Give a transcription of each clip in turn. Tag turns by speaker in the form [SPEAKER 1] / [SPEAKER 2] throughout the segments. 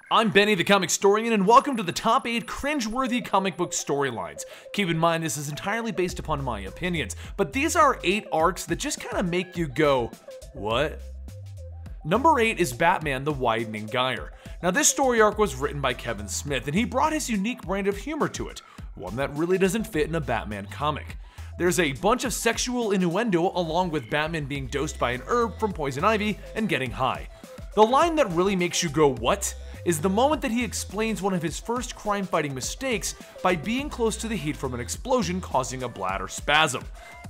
[SPEAKER 1] I'm Benny the Comic Historian, and welcome to the top 8 cringe-worthy comic book storylines. Keep in mind this is entirely based upon my opinions, but these are 8 arcs that just kind of make you go, what? Number 8 is Batman the Widening Gyre. Now this story arc was written by Kevin Smith, and he brought his unique brand of humor to it, one that really doesn't fit in a Batman comic. There's a bunch of sexual innuendo along with Batman being dosed by an herb from poison ivy and getting high. The line that really makes you go, what? Is the moment that he explains one of his first crime-fighting mistakes by being close to the heat from an explosion causing a bladder spasm.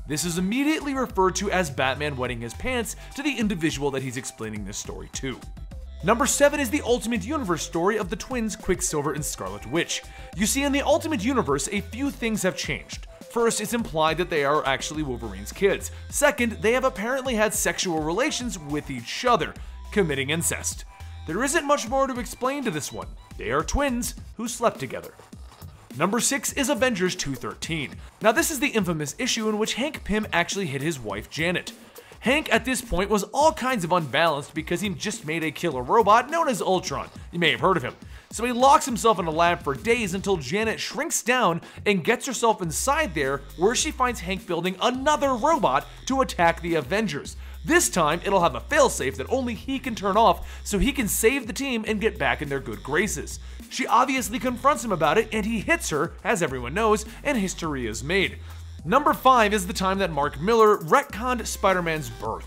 [SPEAKER 1] This is immediately referred to as Batman wetting his pants to the individual that he's explaining this story to. Number 7 is the Ultimate Universe story of the twins Quicksilver and Scarlet Witch. You see, in the Ultimate Universe, a few things have changed. First, it's implied that they are actually Wolverine's kids. Second, they have apparently had sexual relations with each other, committing incest. There isn't much more to explain to this one. They are twins who slept together. Number 6 is Avengers 213. Now this is the infamous issue in which Hank Pym actually hit his wife Janet. Hank at this point was all kinds of unbalanced because he just made a killer robot known as Ultron. You may have heard of him. So he locks himself in a lab for days until Janet shrinks down and gets herself inside there, where she finds Hank building another robot to attack the Avengers. This time, it'll have a failsafe that only he can turn off so he can save the team and get back in their good graces. She obviously confronts him about it and he hits her, as everyone knows, and history is made. Number 5 is the time that Mark Millar retconned Spider-Man's birth.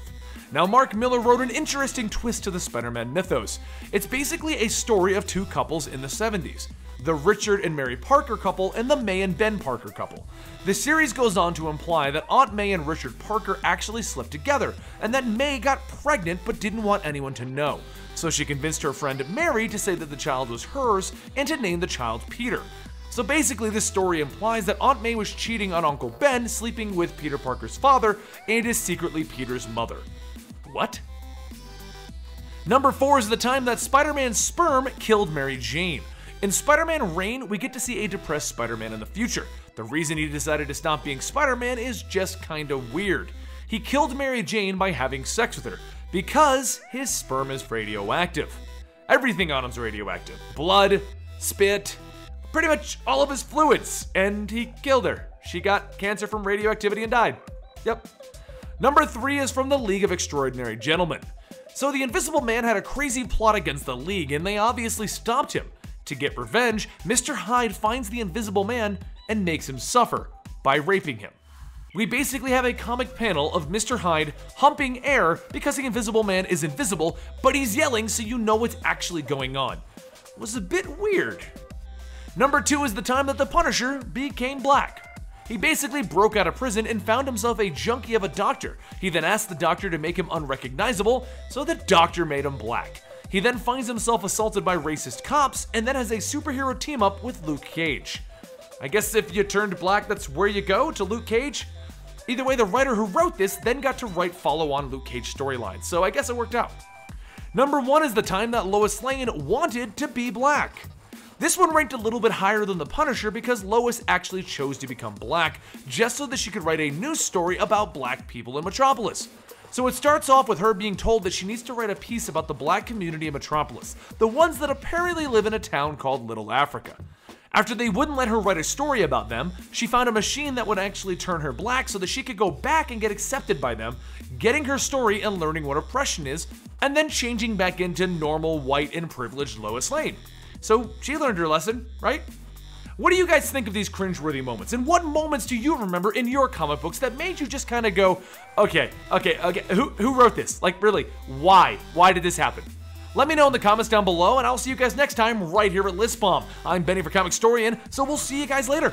[SPEAKER 1] Now, Mark Millar wrote an interesting twist to the Spider-Man mythos. It's basically a story of 2 couples in the 70s. The Richard and Mary Parker couple and the May and Ben Parker couple. The series goes on to imply that Aunt May and Richard Parker actually slept together, and that May got pregnant but didn't want anyone to know. So she convinced her friend Mary to say that the child was hers and to name the child Peter. So basically this story implies that Aunt May was cheating on Uncle Ben, sleeping with Peter Parker's father, and is secretly Peter's mother. What? Number 4 is the time that Spider-Man's sperm killed Mary Jane. In Spider-Man Reign, we get to see a depressed Spider-Man in the future. The reason he decided to stop being Spider-Man is just kinda weird. He killed Mary Jane by having sex with her, because his sperm is radioactive. Everything on him's radioactive. Blood, spit, pretty much all of his fluids, and he killed her. She got cancer from radioactivity and died. Yep. Number 3 is from the League of Extraordinary Gentlemen. So the Invisible Man had a crazy plot against the League, and they obviously stopped him. To get revenge, Mr. Hyde finds the Invisible Man and makes him suffer by raping him. We basically have a comic panel of Mr. Hyde humping air because the Invisible Man is invisible, but he's yelling so you know what's actually going on. It was a bit weird. Number 2 is the time that the Punisher became black. He basically broke out of prison and found himself a junkie of a doctor. He then asked the doctor to make him unrecognizable, so the doctor made him black. He then finds himself assaulted by racist cops and then has a superhero team up with Luke Cage. I guess if you turned black, that's where you go, to Luke Cage? Either way, the writer who wrote this then got to write follow-on Luke Cage storylines, so I guess it worked out. Number 1 is the time that Lois Lane wanted to be black. This one ranked a little bit higher than the Punisher because Lois actually chose to become black just so that she could write a news story about black people in Metropolis. So it starts off with her being told that she needs to write a piece about the black community in Metropolis, the ones that apparently live in a town called Little Africa. After they wouldn't let her write a story about them, she found a machine that would actually turn her black so that she could go back and get accepted by them, getting her story and learning what oppression is, and then changing back into normal, white, and privileged Lois Lane. So she learned her lesson, right? What do you guys think of these cringeworthy moments? And what moments do you remember in your comic books that made you just kind of go, okay, who wrote this? Like, really, why? Why did this happen? Let me know in the comments down below, and I'll see you guys next time right here at Thelistbomb. I'm Benny for Comic Historian, so we'll see you guys later.